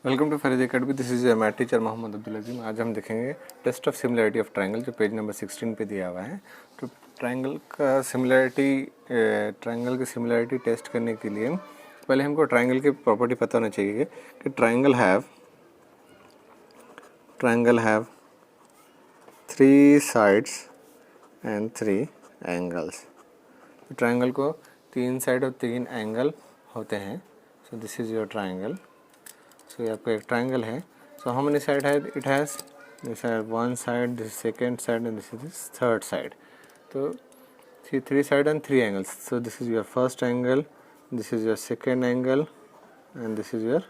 Welcome to Farid academy. This is your math teacher Mohammed Abdul Azeem. आज हम देखेंगे test of similarity of triangle, जो page number 16 पे दिया हुआ है। तो ट्रायंगल की सिमिलरिटी टेस्ट करने के लिए पहले हमको ट्रायंगल की प्रॉपर्टी पता होना चाहिए कि triangle have 3 sides and 3 angles. Triangle को 3 साइड और 3 एंगल होते हैं। So this is your triangle. So ये आपका एक ट्रायंगल है। सो हाउ मेनी साइड है? इट हैज़ दिस है 1 side, this second side and this is this third side. तो 3 side and 3 angles. So this is your first angle, this is your second angle and this is your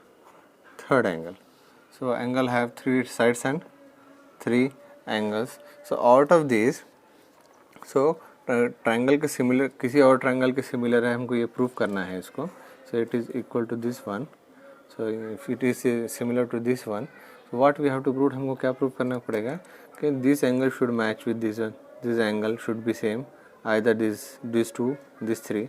third angle. So angle have 3 sides and 3 angles. So out of these, so triangle के similar किसी और triangle के similar है, हमको ये prove करना है इसको. So it is equal to this one. So if it is similar to this one, so what we have to prove, हमको क्या प्रूव करना पड़ेगा कि this angle should match with this one. This angle should be same, either these two, these three.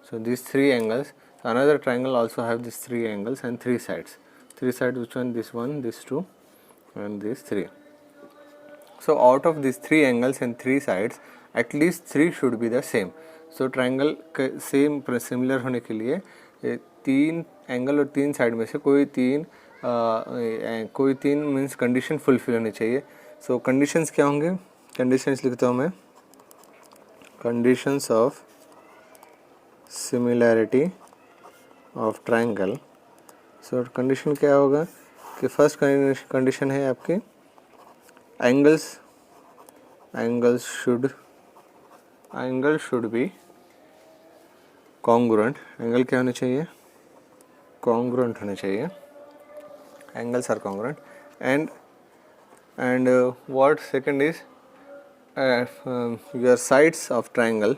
So these 3 angles. So another triangle also have these 3 angles and 3 sides. 3 sides, which one? This one, this 2 and these 3. So out of these 3 angles and 3 sides, at least 3 should be the same. So triangle के same similar होने के लिए 3 angle और 3 side में से कोई तीन means condition fulfil होनी चाहिए. सो कंडीशंस क्या होंगे? कंडीशंस लिखता हूँ मैं. Conditions of similarity of triangle. So condition क्या होगा कि फर्स्ट कंडीशन है आपके angle should be congruent. Angle क्या होने चाहिए? कॉन्ग्रुएंट होने चाहिए. Angles are congruent. And what second is your sides of triangle.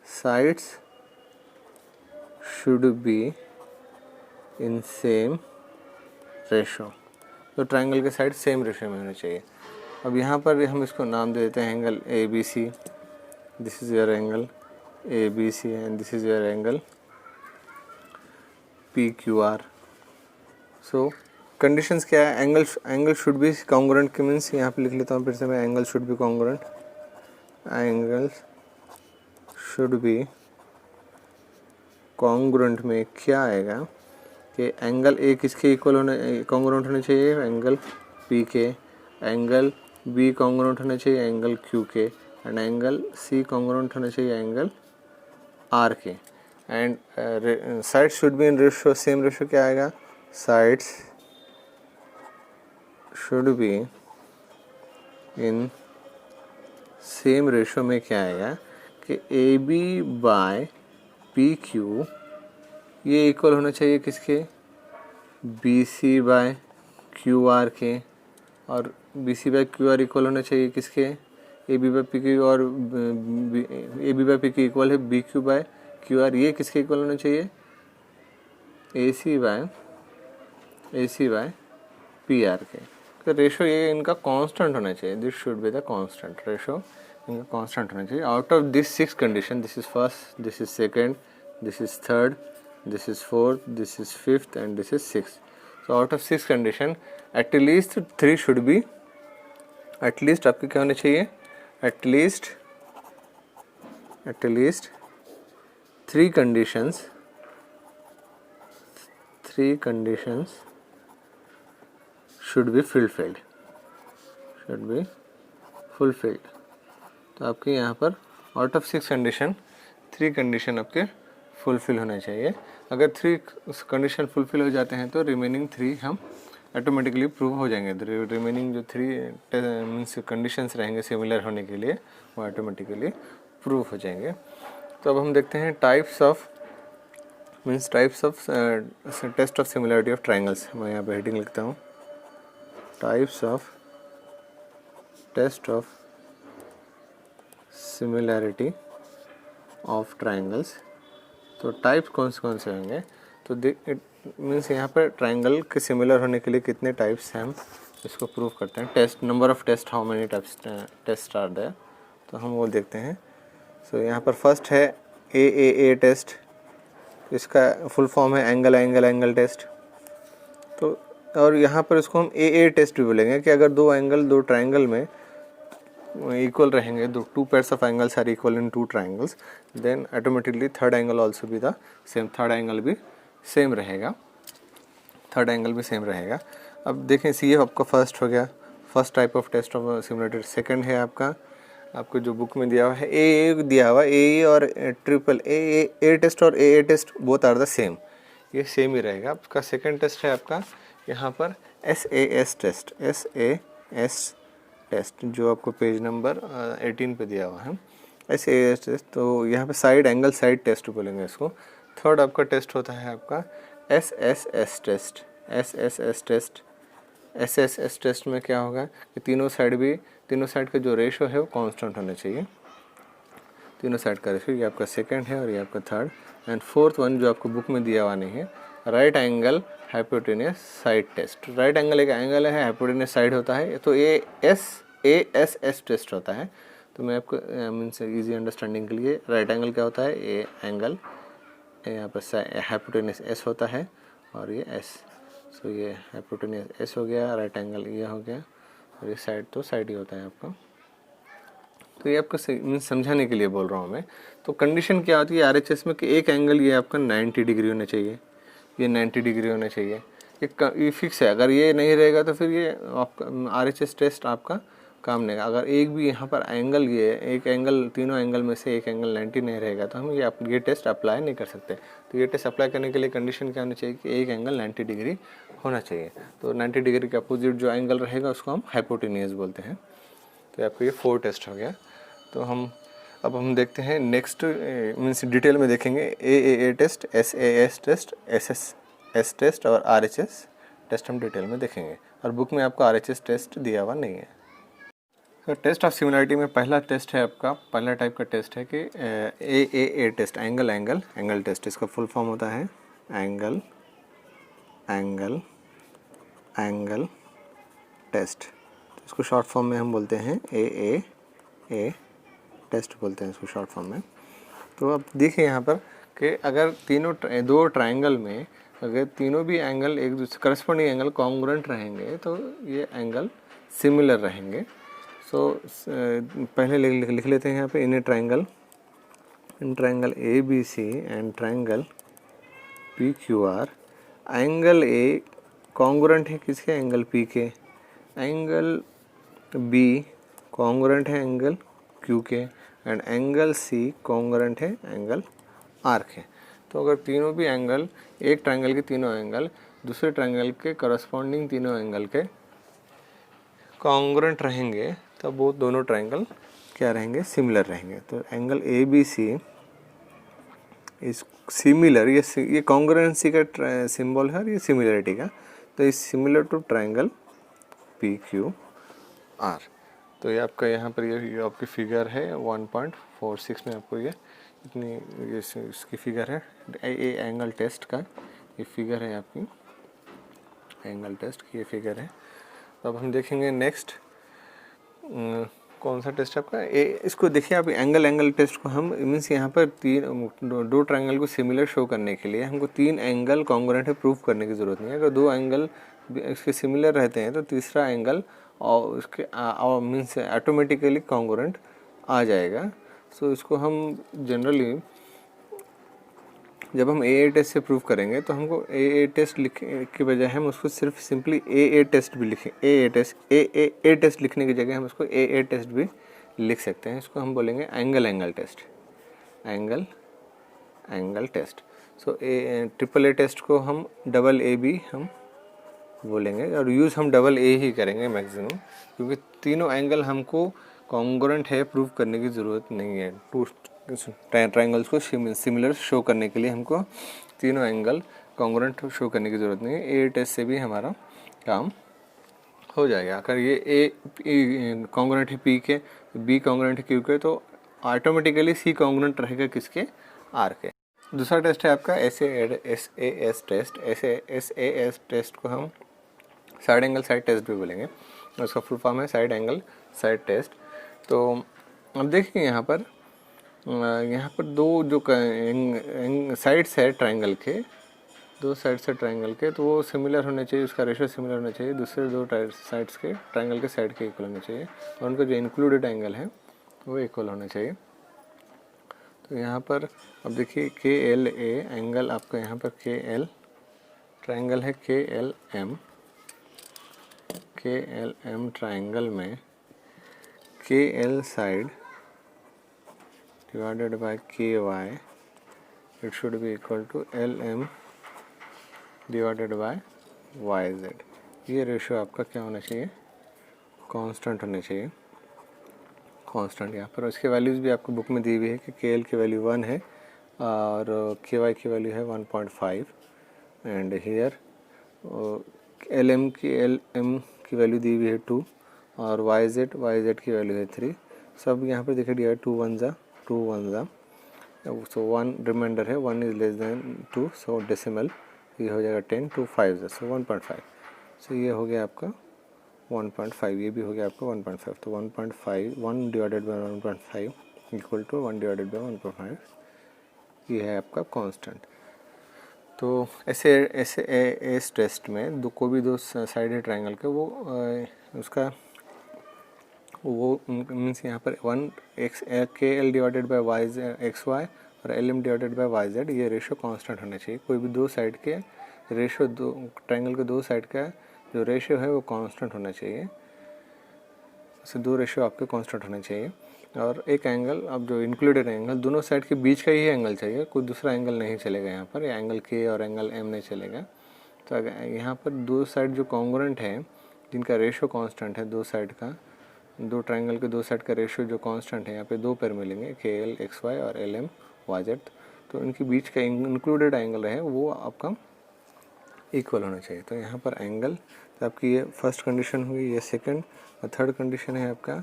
Sides should be in same ratio. तो ट्रायंगल के साइड सेम रेशो में होने चाहिए. अब यहाँ पर हम इसको नाम दे देते हैं angle A B C. This is your angle A B C and this is your angle P Q R. So conditions क्या है? एंगल शुड बी कॉन्ग्रुएंट के मीन्स यहाँ पे लिख लेता हूँ फिर से मैं. Angle should be congruent. Angle should be congruent में क्या आएगा कि एंगल ए किसके इक्वल कॉन्ग्रुएंट होने चाहिए? एंगल पी के. एंगल बी कॉन्ग्रुएंट होना चाहिए एंगल क्यू के. एंड एंगल सी कॉन्ग्रुएंट होना चाहिए एंगल आर के. And side should be in ratio. Same ratio क्या आएगा? Sides should be in same ratio में क्या आएगा कि A B by P Q ये इक्वल होना चाहिए किसके? B C by Q R के. और B C by Q R equal होना चाहिए किसके? ए बी बाय पी क्यू. और A B by P Q equal है B Q by Q R. ये किसके इक्वल होना चाहिए? A C by P R K. तो रेशो ये इनका कांस्टेंट होना चाहिए. This should be the constant. Ratio इनका कांस्टेंट होना चाहिए. Out of this 6 condition, this is first, this is second, this is third, this is fourth, this is fifth and this is sixth. So out of 6 condition, at least 3 should be, at least आपके क्या होने चाहिए? at least 3 conditions should be fulfilled. तो आपके यहाँ पर out of 6 condition 3 condition आपके fulfil होना चाहिए. अगर 3 कंडीशन फुलफिल हो जाते हैं तो रिमेनिंग 3 हम ऑटोमेटिकली प्रूव हो जाएंगे. रिमेनिंग जो 3 मीन्स कंडीशंस रहेंगे सिमिलर होने के लिए वो ऑटोमेटिकली प्रूव हो जाएंगे. तो अब हम देखते हैं types of test of similarity of triangles. मैं यहाँ पे हेडिंग लिखता हूँ. Types of test of similarity of triangles. तो टाइप्स कौन से होंगे? तो मीन्स यहाँ पर ट्रायंगल के सिमिलर होने के लिए कितने टाइप्स हैं हम इसको प्रूव करते हैं. Test, number of test, how many types test are there. तो हम वो देखते हैं. सो यहाँ पर फर्स्ट है ए टेस्ट. इसका फुल फॉर्म है एंगल टेस्ट. तो और यहाँ पर इसको हम ए टेस्ट भी बोलेंगे कि अगर दो ट्राइंगल में इक्वल रहेंगे, two pairs of angles are equal in two triangles, then automatically third angle also भी द सेम, थर्ड एंगल भी सेम रहेगा, थर्ड एंगल भी सेम रहेगा। अब देखें, सी आपका फर्स्ट हो गया, first type of test of similarity. Second है आपको जो बुक में दिया हुआ है ए दिया हुआ, ए और ट्रिपल ए टेस्ट और A test both are the same, ये सेम ही रहेगा। आपका सेकंड टेस्ट है आपका यहाँ पर SAS टेस्ट, SAS टेस्ट जो आपको पेज नंबर 18 पे दिया हुआ है, SAS टेस्ट। तो यहाँ पे साइड एंगल साइड टेस्ट बोलेंगे इसको। थर्ड आपका टेस्ट होता है आपका SSS test, SSS test. SSS test में क्या होगा कि तीनों साइड का जो रेशो है वो कांस्टेंट होना चाहिए, तीनों साइड का रेशो। ये आपका सेकंड है और ये आपका थर्ड। एंड फोर्थ वन जो आपको बुक में दिया हुआ नहीं है, right angle hypotenuse side test. Right angle एक एंगल है, हाइपोटेनियस साइड होता है, तो ASS टेस्ट होता है। तो मैं आपको मीन्स इजी अंडरस्टैंडिंग के लिए, राइट एंगल क्या होता है, ए एंगल, यहाँ पर हाइपोटेनियस S होता है और ये S, सो ये हाइपोटेनियस S हो गया, राइट एंगल ये हो गया, और ये साइड तो साइड ही होता है आपका। तो ये आपको समझाने के लिए बोल रहा हूँ मैं। तो कंडीशन क्या होती है RHS में कि एक एंगल ये आपका 90 डिग्री होना चाहिए, ये 90 डिग्री होना चाहिए, ये फिक्स है। अगर ये नहीं रहेगा तो फिर ये आपका RHS टेस्ट आपका काम नहीं। अगर एक भी यहाँ पर एंगल, ये एक एंगल, तीनों एंगल में से एक एंगल 90 नहीं रहेगा तो हम ये टेस्ट अप्लाई नहीं कर सकते। तो ये टेस्ट अप्लाई करने के लिए कंडीशन क्या होनी चाहिए कि एक एंगल 90 डिग्री होना चाहिए। तो 90 डिग्री के अपोजिट जो एंगल रहेगा उसको हम हाइपोटेनियस बोलते हैं। तो आपको ये 4 टेस्ट हो गया। तो अब हम देखते हैं नेक्स्ट, मीन्स डिटेल में देखेंगे A test, SAS test, SSS test और RHS टेस्ट हम डिटेल में देखेंगे। और बुक में आपको RHS टेस्ट दिया हुआ नहीं है। तो टेस्ट ऑफ सिमिलरिटी में पहला टेस्ट है आपका, पहला टाइप का टेस्ट है कि ए टेस्ट, एंगल टेस्ट। इसका फुल फॉर्म होता है एंगल टेस्ट। तो इसको शॉर्ट फॉर्म में हम बोलते हैं ए टेस्ट बोलते हैं इसको शॉर्ट फॉर्म में। तो अब देखिए यहाँ पर कि अगर दो ट्राइंगल में अगर तीनों भी एंगल एक दूसरे करस्पॉन्डिंग एंगल कॉन्ग्रुएंट रहेंगे तो ये एंगल सिमिलर रहेंगे। सो पहले लिख लेते हैं यहाँ पे in triangle ABC and triangle PQR, angle A congruent है किसके, एंगल P के, एंगल B कॉन्ग्रुएंट है एंगल Q के, एंड एंगल C कॉन्ग्रुएंट है एंगल R के। तो अगर तीनों भी एंगल, एक ट्राइंगल के तीनों एंगल दूसरे ट्राइंगल के करस्पॉन्डिंग तीनों एंगल के कॉन्ग्रुएंट रहेंगे तो वो दोनों ट्राइंगल क्या रहेंगे, सिमिलर रहेंगे। तो एंगल ABC इस सिमिलर, ये कॉन्ग्रुएंसी का सिंबल है और ये सिमिलरिटी का, तो इस सिमिलर टू ट्राइंगल PQR। तो ये आपका यहाँ पर ये आपकी फिगर है 1.46 में आपको ये इतनी इसकी फिगर है, ये एंगल टेस्ट का ये फिगर है, आपकी एंगल टेस्ट की ये फिगर है। तो अब हम देखेंगे नेक्स्ट कौन सा टेस्ट आपका इसको देखिए आप, एंगल टेस्ट को हम मीन्स यहाँ पर दो ट्राइंगल को सिमिलर शो करने के लिए हमको तीन एंगल कॉन्ग्रुएंट है प्रूफ करने की ज़रूरत नहीं है। अगर दो एंगल इसके सिमिलर रहते हैं तो तीसरा एंगल और उसके मीन्स ऑटोमेटिकली कॉन्ग्रुएंट आ जाएगा। सो इसको हम जनरली जब हम ए टेस्ट से प्रूव करेंगे तो हमको ए टेस्ट लिखने के बजाय हम उसको सिर्फ सिंपली ए टेस्ट भी लिखें, ए टेस्ट लिखने की जगह हम उसको ए टेस्ट भी लिख सकते हैं। इसको हम बोलेंगे angle test. So triple A test को हम डबल ए भी हम बोलेंगे और यूज़ हम डबल ए ही करेंगे मैक्सिमम, क्योंकि तीनों एंगल हमको कॉन्ग्रुएंट है प्रूव करने की ज़रूरत नहीं है। टू ट्राइंगल्स को सिमिलर शो करने के लिए हमको तीनों एंगल कॉन्ग्रुएंट शो करने की ज़रूरत नहीं है। ए टेस्ट से भी हमारा काम हो जाएगा। अगर ये ए कॉन्ग्रुएंट है पी के, बी कॉन्ग्रुएंट है क्यू के, तो ऑटोमेटिकली सी कॉन्ग्रुएंट रहेगा किसके, आर के। दूसरा टेस्ट है आपका SAS टेस्ट। SAS टेस्ट को हम साइड एंगल साइड टेस्ट भी बोलेंगे, उसका फुल फॉर्म है साइड एंगल साइड टेस्ट। तो अब देखिए यहाँ पर दो जो साइड्स है ट्राइंगल के, दो साइड से ट्रायंगल के, तो वो सिमिलर होने चाहिए, उसका रेशो सिमिलर होना चाहिए दूसरे दो साइड्स के ट्रायंगल के साइड के इक्वल होने चाहिए, और उनका जो इंक्लूडेड एंगल है वो इक्वल होना चाहिए। तो यहाँ पर अब देखिए KLA एंगल आपका यहाँ पर KL ट्रायंगल है KLM ट्रायंगल में KL side divided by KY it should be equal to LM divided by YZ। ये रेशो आपका क्या होना चाहिए, कांस्टेंट होना चाहिए, कांस्टेंट। यहाँ पर उसके वैल्यूज़ भी आपको बुक में दी हुई है कि KL की वैल्यू 1 है और KY की वैल्यू है 1.5 एंड हियर LM की वैल्यू दी हुई है 2 और YZ की वैल्यू है 3। सब यहाँ पर देखिए दिया 2 1 ज़ा सो 1 रिमाइंडर है, 1 is less than 2 so decimal ये हो जाएगा 10 2 5 ज़ा सो 1.5। सो ये हो गया आपका 1.5, ये भी हो गया आपका 1.5। तो 1.5 1 divided by 1.5 equal to 1 divided by 1.5, ये है आपका कांस्टेंट। तो ऐसे इस टेस्ट में कोई भी दो साइड है ट्रायंगल के वो उसका वो मीन्स यहाँ पर 1 KL डिवाइडेड बाय XY और LM डिवाइडेड बाय YZ ये रेशो कांस्टेंट होना चाहिए। कोई भी दो साइड के रेशो, दो ट्रायंगल के दो साइड का जो रेशो है वो कांस्टेंट होना चाहिए। ऐसे दो रेशो आपके कांस्टेंट होने चाहिए और एक एंगल, अब जो इंक्लूडेड एंगल दोनों साइड के बीच का ही एंगल चाहिए, कोई दूसरा एंगल नहीं चलेगा यहाँ पर, एंगल K और एंगल M नहीं चलेगा। तो अगर यहाँ पर दो साइड जो कॉन्ग्रुएंट है जिनका रेशो कांस्टेंट है, दो साइड का, दो ट्रायंगल के दो साइड का रेशो जो कांस्टेंट है, यहाँ पे दो पेयर मिलेंगे KL XY और LM YZ, तो इनके बीच का इंक्लूडेड एंगल है वो आपका इक्वल होना चाहिए। तो यहाँ पर एंगल, तो आपकी ये फर्स्ट कंडीशन हुई, ये सेकंड, और थर्ड कंडीशन है आपका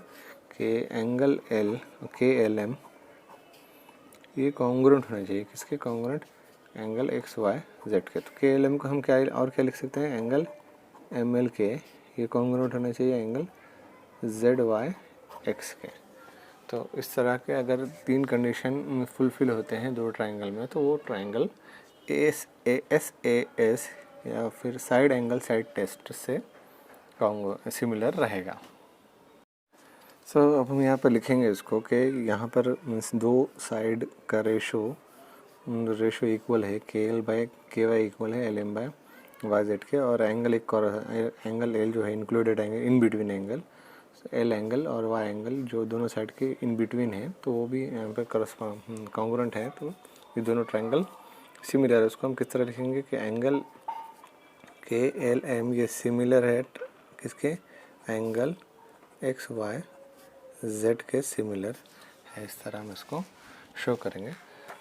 कि एंगल L KLM ये कॉन्ग्रुएंट होना चाहिए, किसके कॉन्ग्रुएंट, एंगल XYZ के। तो KLM को हम क्या और क्या लिख सकते हैं, एंगल MLK ये कॉन्ग्रुएंट होना चाहिए एंगल ZYX के। तो इस तरह के अगर तीन कंडीशन फुलफिल होते हैं दो ट्रायंगल में तो वो ट्रायंगल SAS या फिर साइड एंगल साइड टेस्ट से सिमिलर रहेगा। सो अब हम यहाँ पर लिखेंगे इसको कि यहाँ पर मीन्स दो साइड का रेशो इक्वल है, KL बाय KY इक्वल है LM बाय YZ के, और एंगल एंगल L जो है included angle in between angle L angle और Y एंगल जो दोनों साइड के इन बिटवीन है, तो वो भी यहाँ पर कॉन्ग्रुएंट है। तो ये दोनों ट्रायंगल सिमिलर है। उसको हम किस तरह लिखेंगे कि एंगल KLM ये सिमिलर है किसके, एंगल XYZ के सिमिलर है। इस तरह हम इसको शो करेंगे।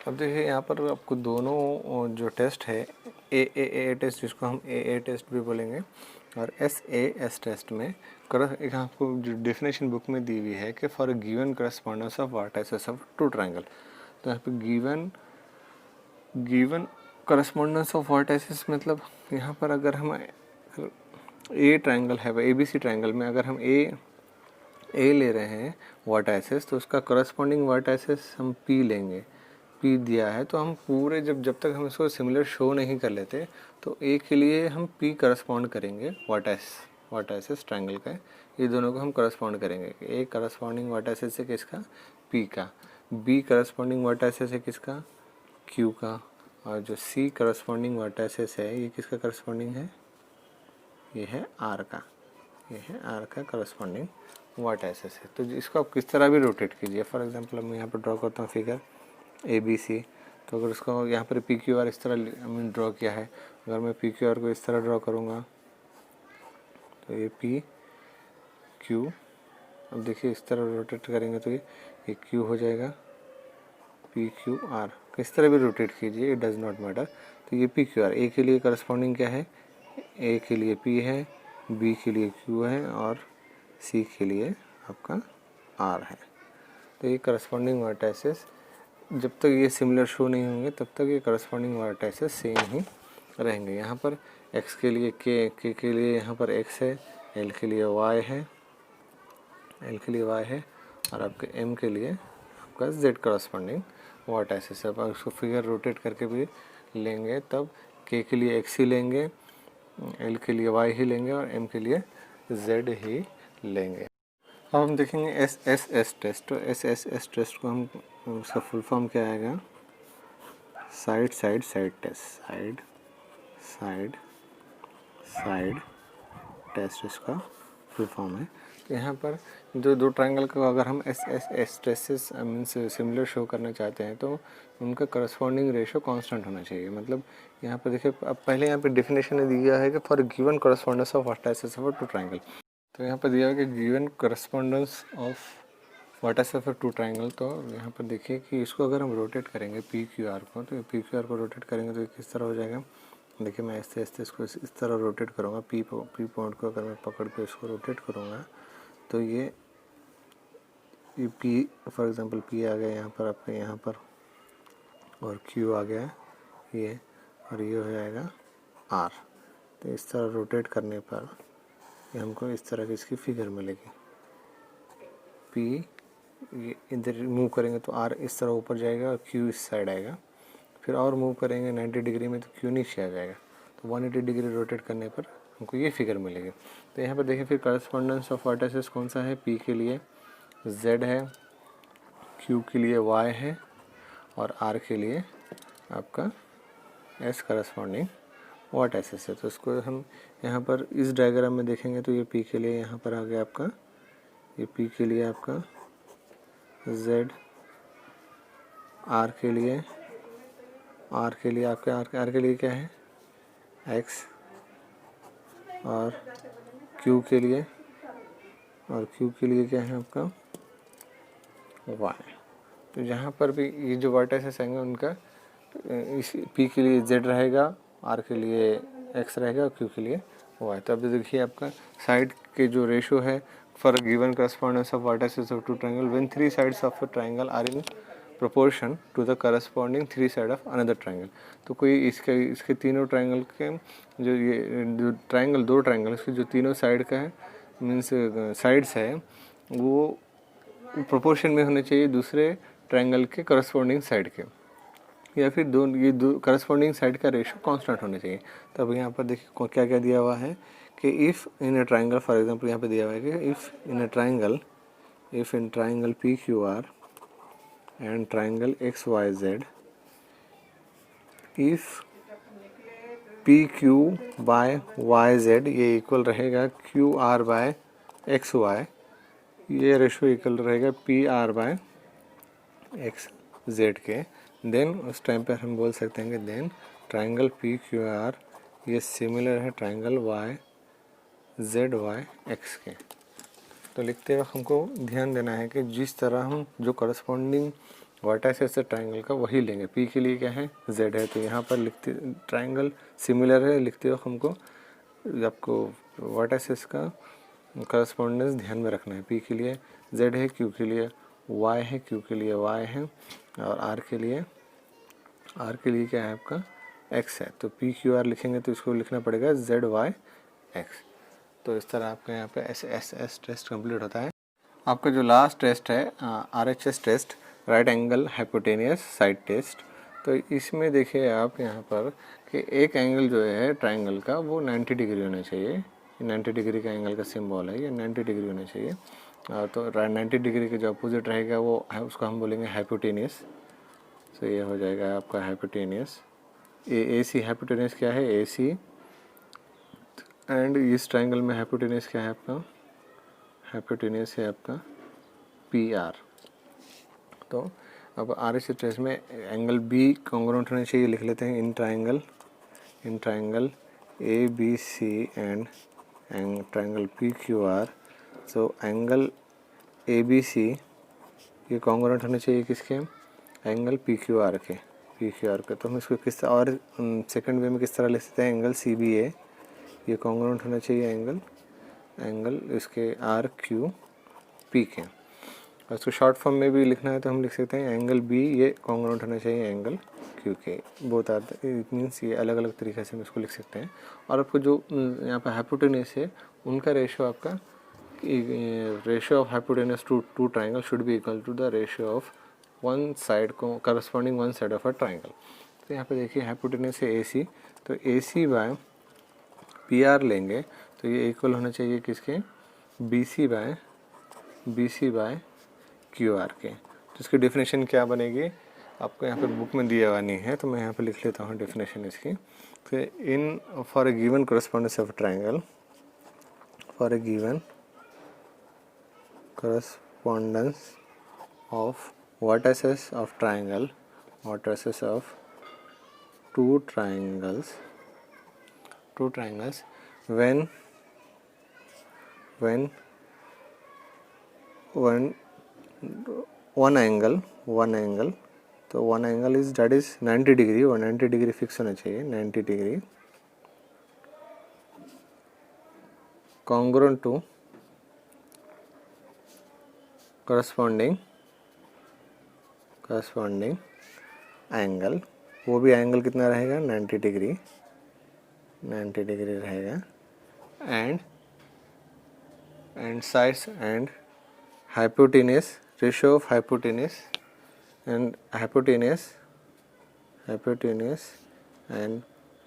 अब देखिए यहाँ पर आपको दोनों जो टेस्ट है AA टेस्ट जिसको हम AA टेस्ट भी बोलेंगे और SAS टेस्ट में एक आपको जो डेफिनेशन बुक में दी हुई है कि for a given correspondence of vertices of two triangle. तो यहाँ पे गिवन करस्पॉन्डेंस ऑफ वर्टिसेस मतलब यहाँ पर अगर हम ए ट्रायंगल है, ABC ट्रायंगल में अगर हम ए ले रहे हैं वर्टिसेस, तो उसका करस्पॉन्डिंग वर्टिसेस हम P लेंगे, P दिया है तो हम पूरे जब तक हम इसको सिमिलर शो नहीं कर लेते तो ए के लिए हम P करस्पॉन्ड करेंगे वर्टिसेस ट्रायंगल का, ये दोनों को हम करस्पॉन्ड करेंगे। ए करस्पॉन्डिंग वर्टिसेस है किसका, P का, B करस्पॉन्डिंग वर्टिसेस है किसका, Q का, और जो C करस्पॉन्डिंग वर्टिसेस है ये किसका करस्पॉन्डिंग है, ये है R का, ये है R का करस्पॉन्डिंग वर्टिसेस है। तो इसको आप किस तरह भी रोटेट कीजिए। फॉर एग्जांपल मैं यहाँ पर ड्रॉ करता हूँ फिगर ABC, तो अगर उसको यहाँ पर PQR इस तरह ड्रॉ किया है, अगर मैं PQR को इस तरह ड्रॉ करूँगा तो ये PQ, अब देखिए इस तरह रोटेट करेंगे तो ये Q हो जाएगा, PQR, किस तरह भी रोटेट कीजिए इट डज़ नॉट मैटर। तो ये PQR ए के लिए करस्पॉन्डिंग क्या है, ए के लिए P है, B के लिए Q है और C के लिए आपका R है। तो ये करस्पॉन्डिंग वर्टिसेस जब तक ये सिमिलर शो नहीं होंगे तब तक ये करस्पॉन्डिंग वर्टिसेस सेम ही रहेंगे। यहाँ पर X के लिए K के लिए यहाँ पर X है, L के लिए Y है, L के लिए Y है और आपके M के लिए आपका Z करस्पॉन्डिंग वर्टिसेस है। अब उसको फिगर रोटेट करके भी लेंगे तब के लिए एक्स ही लेंगे, एल के लिए वाई ही लेंगे और एम के लिए जेड ही लेंगे। अब हम देखेंगे एस एस एस टेस्ट। तो एस एस एस टेस्ट को हम, उसका फुल फॉर्म क्या आएगा, side side side test, side side side test इसका फुल फॉर्म है। तो यहाँ पर जो दो ट्रायंगल को अगर हम S S S test means similar show करना चाहते हैं तो उनका करस्पॉन्डिंग रेशो कांस्टेंट होना चाहिए। मतलब यहाँ पर देखिए, अब पहले यहाँ पे डेफिनेशन ने दिया है कि for given correspondence of vertices of two triangle. तो यहाँ पर दिया है कि given correspondence of vertices of two triangle. तो यहाँ पर देखिए कि इसको अगर हम रोटेट करेंगे पी क्यू आर को, तो पी क्यू आर को रोटेट करेंगे तो किस तरह हो जाएगा। देखिए मैं ऐसे ऐसे इसको इस तरह रोटेट करूँगा, पी पॉइंट को अगर मैं पकड़ के इसको रोटेट करूँगा तो ये पी, फॉर एग्जांपल पी आ गया यहाँ पर आपके यहाँ पर, और क्यू आ गया ये, और ये हो जाएगा आर। तो इस तरह रोटेट करने पर ये हमको इस तरह की इसकी फिगर मिलेगी। पी ये इधर मूव करेंगे तो आर इस तरह ऊपर जाएगा और क्यू इस साइड आएगा। फिर और मूव करेंगे 90 डिग्री में तो क्यू नीचे आ जाएगा। तो 180 डिग्री रोटेट करने पर हमको ये फिगर मिलेगी। तो यहाँ पर देखिए फिर करस्पॉन्डेंस ऑफ वर्टाइसेस कौन सा है, पी के लिए z है, q के लिए y है और r के लिए आपका s करस्पॉन्डिंग वर्टाइसेस है। तो इसको हम यहाँ पर इस डायग्राम में देखेंगे तो ये p के लिए यहाँ पर आ गया आपका, ये p के लिए आपका z, r के लिए आपका r के लिए क्या है x, और q के लिए क्या है आपका y। तो यहाँ पर भी ये जो वर्टाइसेस आएंगे उनका इस p के लिए z रहेगा, r के लिए x रहेगा और q के लिए y। तो अब देखिए आपका साइड के जो रेशो है for given correspondence of vertices of two triangle when three sides of a triangle are in proportion to the corresponding three side of another triangle. तो कोई इसके तीनों ट्रायंगल के जो ट्रायंगल, दो ट्रायंगल इसके जो तीनों साइड का है मीन्स साइड्स है वो प्रोपोर्शन में होने चाहिए दूसरे ट्रायंगल के करस्पॉन्डिंग साइड के, या फिर दो करस्पॉन्डिंग साइड का रेशो कांस्टेंट होना चाहिए। तो अब यहाँ पर देखिए क्या क्या दिया हुआ है कि if in a triangle, for example यहाँ पे दिया हुआ है कि if in triangle P Q R and triangle X Y Z, if P Q by Y Z ये इक्वल रहेगा Q R by X Y, ये रेशो इक्वल रहेगा P R by X Z के, देन उस time पर हम बोल सकते हैं कि then triangle P Q R ये सिमिलर है triangle Y Z Y x के। तो लिखते वक्त हमको ध्यान देना है कि जिस तरह हम जो करस्पॉन्डिंग वर्टाइसेस है ट्रायंगल का वही लेंगे। पी के लिए क्या है जेड है, तो यहाँ पर लिखते ट्रायंगल सिमिलर है लिखते वक्त हमको आपको वर्टाइसेस का करस्पॉन्डेंस ध्यान में रखना है। पी के लिए जेड है, क्यू के लिए वाई है, क्यू के लिए वाई है और आर के लिए क्या है आपका एक्स है। तो पी क्यू आर लिखेंगे तो इसको लिखना पड़ेगा जेड वाई एक्स। तो इस तरह आपका यहाँ पे एस टेस्ट कंप्लीट होता है। आपका जो लास्ट टेस्ट है RHS test, right angle hypotenuse side test. तो इसमें देखिए आप यहाँ पर कि एक एंगल जो है ट्रायंगल का वो 90 डिग्री होना चाहिए। 90 डिग्री का एंगल का सिंबल है, ये 90 डिग्री होना चाहिए। तो 90 डिग्री के जो अपोजिट रहेगा वो है उसको हम बोलेंगे हाइपोटेनियस। तो ये हो जाएगा आपका हाइपोटेनियस। AC हाइपोटेनियस क्या है AC, एंड इस ट्रायंगल में हाइपोटेनियस क्या है आपका, हाइपोटेनियस है आपका PR। तो अब RHS टेस्ट में एंगल B कॉन्ग्रुएंट होना चाहिए, लिख लेते हैं in triangle ABC and triangle PQR। So angle ABC ये कॉन्ग्रुएंट होने चाहिए किसके, एंगल PQR के। तो हम इसको किस और सेकंड वे में किस तरह लिख सकते हैं, एंगल CBA ये कॉन्ग्रुएंट होना चाहिए एंगल इसके RQP के। और इसको शॉर्ट फॉर्म में भी लिखना है तो हम लिख सकते हैं एंगल B ये कॉन्ग्रुएंट होना चाहिए एंगल Q के। बोथ आर इट मीन्स ये अलग अलग तरीके से हम इसको लिख सकते हैं। और आपको जो यहाँ पर हाइपोटेनियस है उनका रेशो आपका ratio of hypotenuse to triangle should be equal to the ratio of one side को corresponding one side of a triangle. तो यहाँ पे देखिए हाइपोटेनियस है AC, तो A C by P R लेंगे तो ये इक्वल होना चाहिए किसके, B C by Q R K. तो इसकी डेफिनेशन क्या बनेगी, आपको यहाँ पर बुक में दिया हुआ नहीं है तो मैं यहाँ पे लिख लेता हूँ डेफिनेशन इसकी। तो in for a given correspondence of triangle, for a given correspondence of vertices of triangle, vertices of two triangles when one angle तो one angle is that is 90 degree, 190 degree fix होना चाहिए, 90 degree congruent to corresponding angle, वो भी angle कितना रहेगा, 90 degree रहेगा, and sides and hypotenuse, ratio of hypotenuse and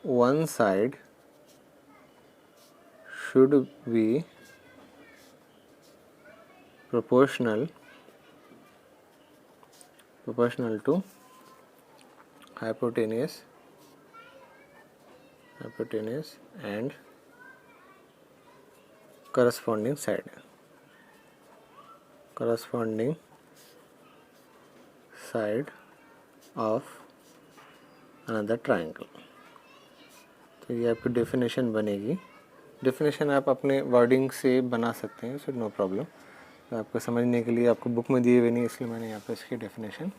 one side should be proportional to hypotenuse and corresponding side of another triangle। तो ये आपकी डेफिनेशन बनेगी। डेफिनेशन आप अपने वर्डिंग से बना सकते हैं, सो नो प्रॉब्लम। तो आपको समझने के लिए आपको बुक में दिए हुए नहीं, इसलिए मैंने यहाँ पर इसकी डेफिनेशन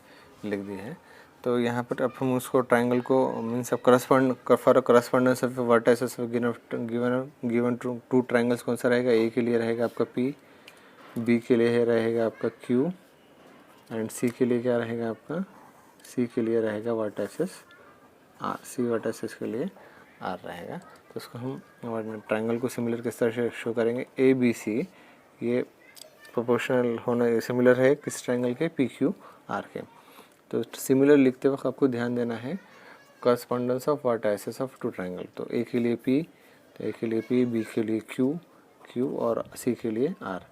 लिख दी है। तो यहाँ पर अब हम उसको ट्राइंगल को means for correspondence of vertices given two triangles कौन सा रहेगा, ए के लिए रहेगा आपका पी, बी के लिए रहेगा आपका क्यू एंड सी के लिए क्या रहेगा आपका, सी के लिए रहेगा वर्टिसेस आर, सी वर्टिसेस के लिए आर रहेगा। तो उसको हम ट्राइंगल को सिमिलर किस तरह से शो करेंगे, ए बी सी ये प्रोपोर्शनल होना सिमिलर है किस ट्राइंगल के, पी क्यू आर के। तो सिमिलर लिखते वक्त आपको ध्यान देना है correspondence of vertices of two triangle. तो ए के लिए पी, तो ए के लिए पी, बी के लिए क्यू और सी के लिए आर।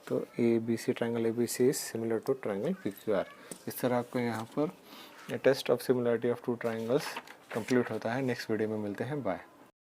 तो A B C triangle A B C is similar to triangle P Q R. इस तरह आपको यहाँ पर test of similarity of two triangles complete होता है। नेक्स्ट वीडियो में मिलते हैं, बाय।